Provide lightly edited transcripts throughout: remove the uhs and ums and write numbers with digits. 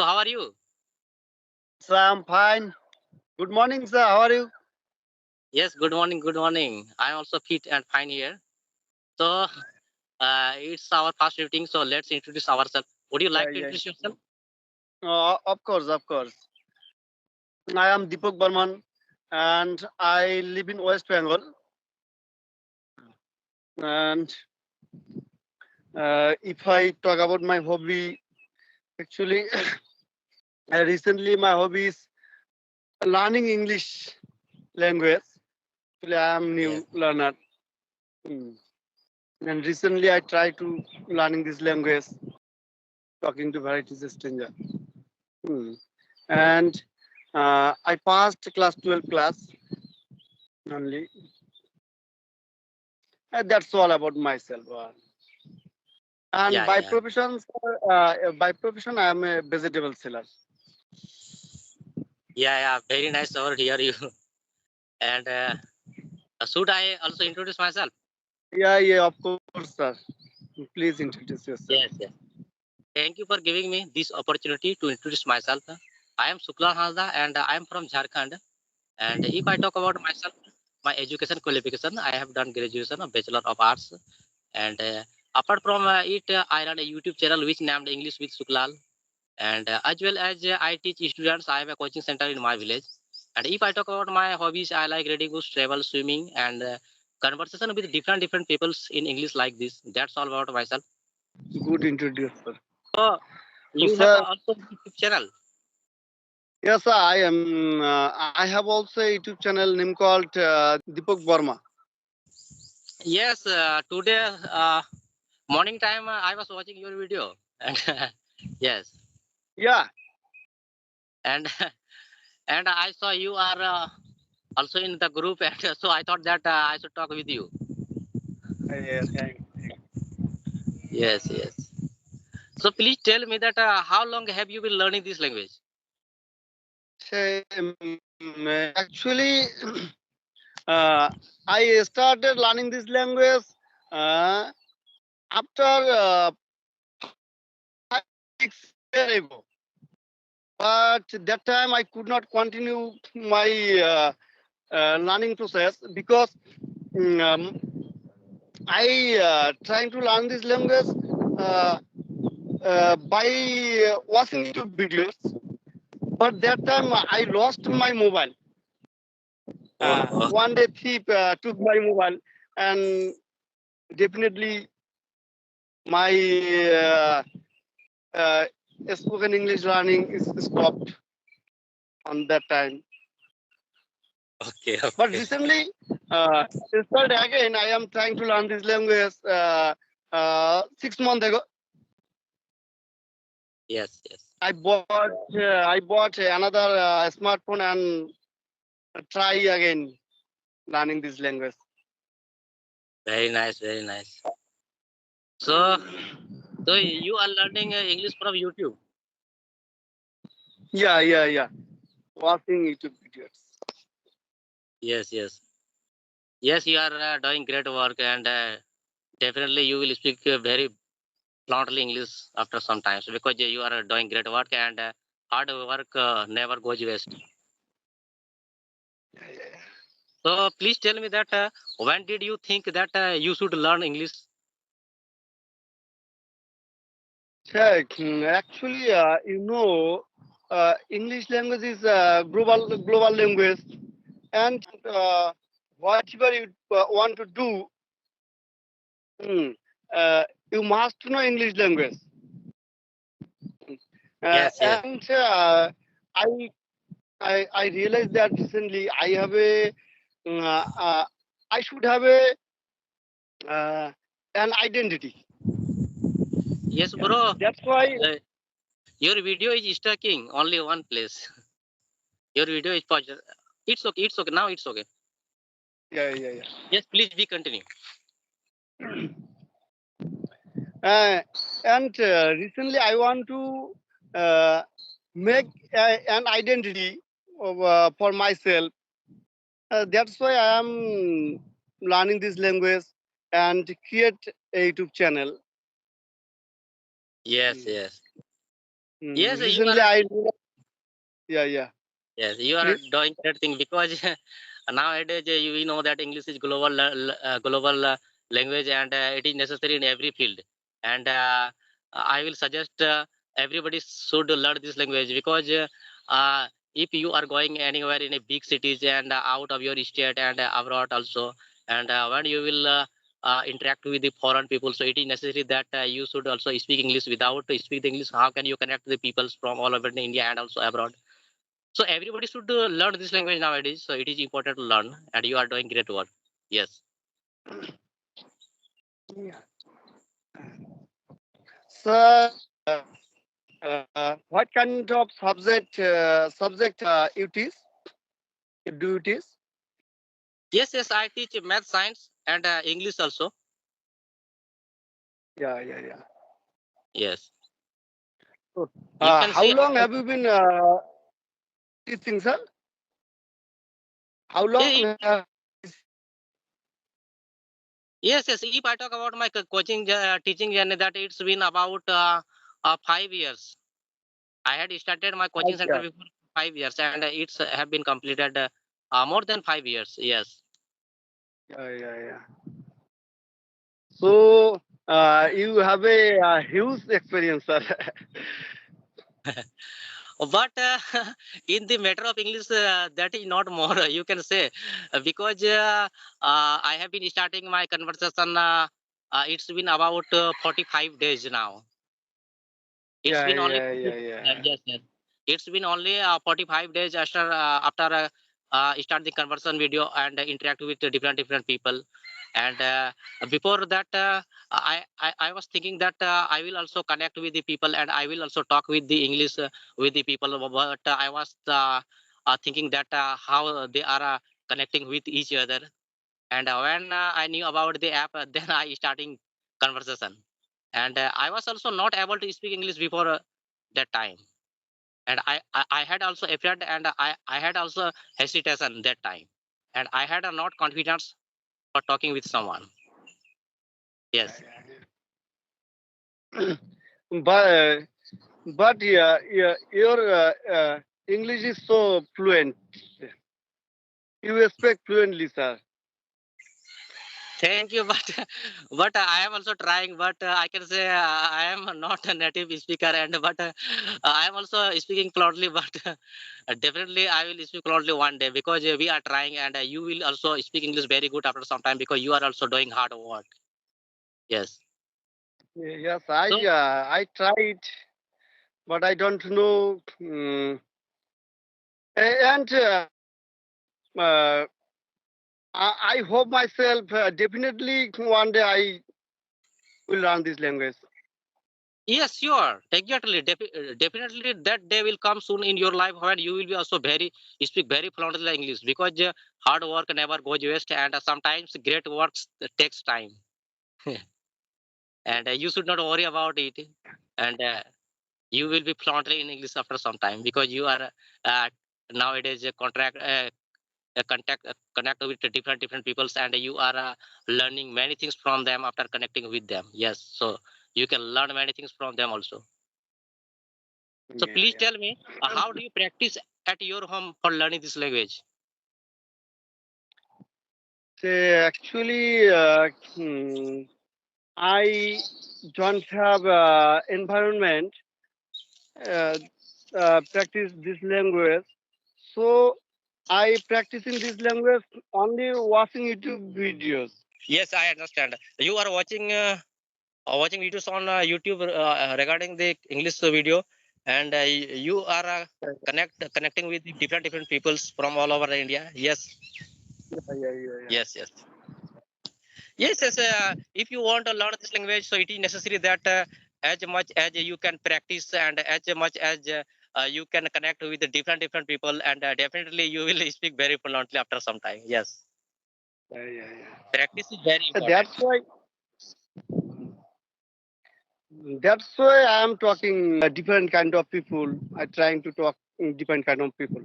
So how are you? Sir, I'm fine. Good morning, sir. How are you? Yes, good morning, good morning. I'm also fit and fine here. So it's our first meeting, so let's introduce ourselves. Would you like to Yeah. introduce yourself? Of course, of course. I am Deepak Barman, and I live in West Bengal. And if I talk about my hobby, actually, recently my hobby is learning English language. Actually, I am Yes. new learner. Mm. And recently, I try to learning this language, talking to varieties of stranger. Mm. And I passed class 12 class only. That's all about myself. And Yeah, yeah. by profession, I am a vegetable seller. Yeah, yeah. Very nice to hear you. And should I also introduce myself? Yeah, of course, sir. Please introduce yourself. Yes, yes. Thank you for giving me this opportunity to introduce myself. I am Sukla Hazda and I am from Jharkhand. And if I talk about myself, my education qualification, I have done graduation of Bachelor of Arts. And apart from it, I run a YouTube channel which named English with Suklal. And as well as I teach students, I have a coaching center in my village. And if I talk about my hobbies, I like reading books, travel, swimming, and conversation with different peoples in English like this. That's all about myself. Good introduce, sir. So So, you have sir, also YouTube channel. yes, sir. I am. I have also a YouTube channel name called Deepak Barma. Yes, today morning time I was watching your video, and yes, Yeah, and and I saw you are also in the group, and so I thought that I should talk with you. yeah, thanks. Yes, yes. So please tell me that how long have you been learning this language? Actually, uh, I started learning this language uh, after 5 6 years ago. But that time I could not continue my learning process because um, I trying to learn this language by watching YouTube videos. But that time I lost my mobile. Oh, One day thief took my mobile, and definitely my uh, spoken English learning is stopped on that time. okay, But okay. recently, started again. I am trying to learn this language 6 months ago. Yes, yes. I bought another smartphone and try again learning this language. Very nice, very nice. So, so you are learning English from YouTube. Yeah. Watching YouTube videos. Yes, yes, yes. You are doing great work, and definitely you will speak very fluently English after some time. So because you are doing great work, and hard work never goes waste. Yeah. So please tell me that when did you think that you should learn English? Actually, English language is global language, and whatever you want to do, mm, you must know English language. Yes, yes, And I I realized that recently uh, uh, I should have uh, an identity. yes, Yeah. bro. That's why. Uh, your video is stucking only one place. Your video is paused. It's okay. It's okay. Now it's okay. Yeah. Yes, please be continue. Uh, and recently, I want to uh, make an identity for myself. That's why I am learning this language and create a YouTube channel. Yes, Mm. yes. Yes, you Recently, are. yeah, Yes, you are please. doing great thing because nowadays we know that English is global language and it is necessary in every field. And I will suggest everybody should learn this language because if you are going anywhere in a big cities and out of your state and abroad also, and when you will interact with the foreign people, so it is necessary that you should also speak English. Without speak the English, how can you connect the peoples from all over the India and also abroad? So everybody should learn this language nowadays. So it is important to learn, and you are doing great work. Yes. Yeah. Sir, what kind of subject it is? Do it is? Yes, yes. I teach math, science, and English also. Yeah. Yes. So, You can how see long how. have you been teaching, sir? How Yeah, long? yes, yes. If I talk about my coaching teaching journey, that it's been about 5 years. I had started my coaching center Yeah, before 5 years, and it's have been completed more than 5 years. Yes. yeah. So, you have a huge experience, sir. But in the matter of English, that is not more. You can say because I have been starting my conversation. It's been about 45 days now. It's been only Yeah. yes, yes. It's been only 45 days after start the conversion video and interact with the different people. And before that, I was thinking that I will also connect with the people and I will also talk with the English with the people. But I was thinking that how they are connecting with each other. And when I knew about the app, then I starting conversation. And I was also not able to speak English before that time. And I had also afraid and I had also hesitation that time. And I had not confidence for talking with someone. Yes. Yeah. But yeah, your English is so fluent. You speak fluently, sir. Thank you, but I am also trying. But I can say I am not a native speaker, and but I am also speaking fluently. But definitely I will speak fluently one day because we are trying, and you will also speak English very good after some time because you are also doing hard work. Yes. Yes, So I tried, but I don't know. And uh, I hope myself definitely one day I will learn this language. yes, sure, exactly, definitely that day will come soon in your life when you will be also very speak very fluently English because hard work never goes waste, and sometimes great works takes time. And you should not worry about it. And you will be fluently in English after some time because you are uh, nowadays connect with the different peoples, and you are learning many things from them after connecting with them. Yes, so you can learn many things from them also. So please Yeah. tell me, how do you practice at your home for learning this language? So actually, I don't have environment uh, practice this language. So I practicing this language only watching YouTube videos. Yes, I understand. You are watching videos on YouTube regarding the English video, and you are connecting with different peoples from all over India. Yes, Yeah. yes. Yes. If you want to learn this language, so it is necessary that as much as you can practice and as much as you can connect with the different people, and definitely you will speak very fluently after some time. Yes, Yeah. practice is very So important. that's why I am talking different kind of people. I trying to talk different kind of people.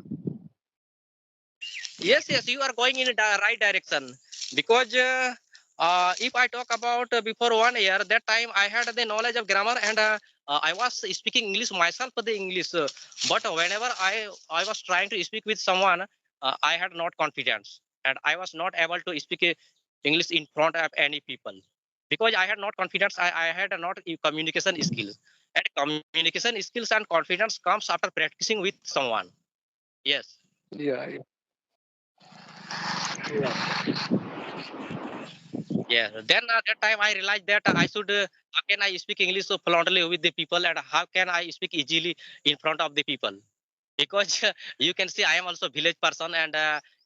Yes, you are going in the right direction because If I talk about before 1 year, that time I had the knowledge of grammar, and I was speaking English myself, the English. But whenever I was trying to speak with someone, I had not confidence, and I was not able to speak English in front of any people because I had not confidence. I had not communication skills, and communication skills and confidence comes after practicing with someone. Yes. Yeah, yeah, yeah. Yeah. Then that time I realized that I should how can I speak English so fluently with the people, and how can I speak easily in front of the people? Because you can see I am also village person, and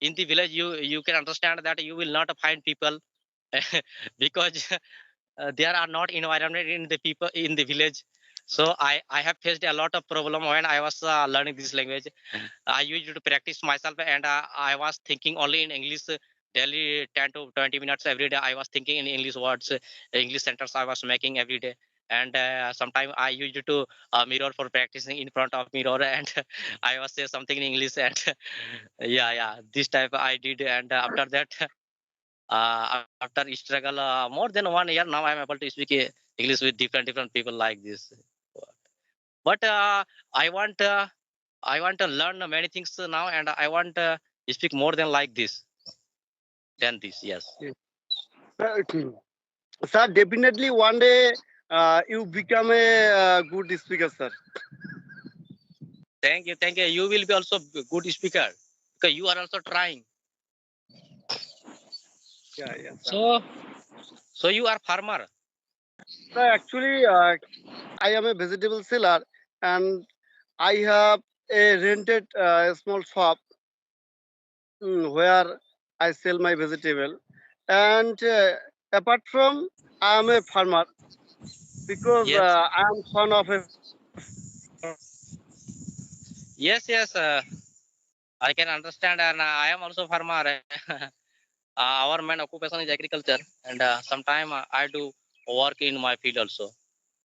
in the village you can understand that you will not find people because there are not environment in the people in the village. So I have faced a lot of problem when I was learning this language. I used to practice myself, and I was thinking only in English daily 10 to 20 minutes every day. I was thinking in English words, English sentences I was making every day. And sometimes I used to mirror for practicing in front of mirror, and I was say something in English, and yeah, this type I did. And after that, after struggle more than 1 year, now I'm able to speak English with different people like this. But I want to learn many things now, and I want to speak more than this. Yes. Yeah. Sir, definitely one day you become a good speaker, sir. Thank you, thank you. You will be also good speaker because you are also trying. Yeah, yeah, sir. So you are farmer. Sir, actually, I am a vegetable seller, and I have a rented a small shop where I sell my vegetable. And apart from, I am a farmer because Yes, I am son of a farmer. yes. I can understand, and I am also farmer. Our main occupation is agriculture, and sometime I do work in my field also.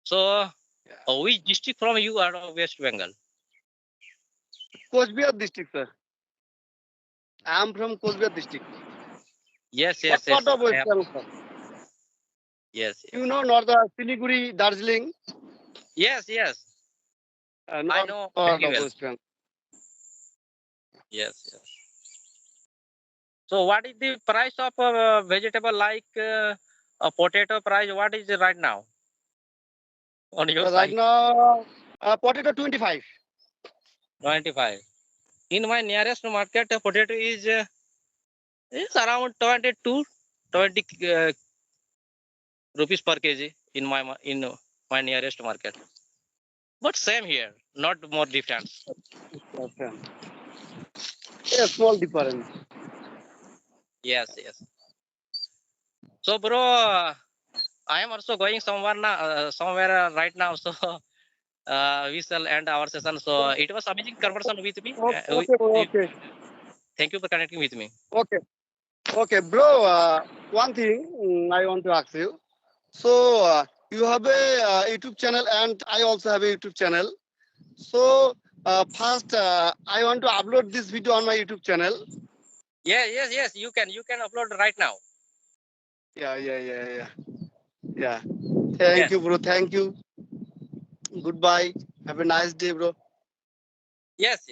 So, Yeah. which district from you are of West Bengal? Coachbihar district, sir. I am from Coachbihar district. Yes, What yes, part yes. of I West have. Bengal, sir? Yes, You yes, know, North Siliguri, Darjeeling, yes. I north know part very of well. West Bengal. Yes. So, what is the price of vegetable like a potato price? What is it right now on your Right side? now, potato 25. 25. In my nearest market, potato is around 22, 20 rupees per kg in my nearest market. But same here, not more difference. Okay. A small difference. Yes. So, bro, I am also going somewhere now, somewhere right now. So, we shall end our session. So, it was amazing conversation with me. Okay, bro, okay, Thank you for connecting with me. okay, okay, bro. One thing I want to ask you. So you have a YouTube channel, and I also have a YouTube channel. So first, I want to upload this video on my YouTube channel. Yes. You can upload right now. Yeah. Thank Yes. you, bro. Thank you. Goodbye. Have a nice day, bro. Yes.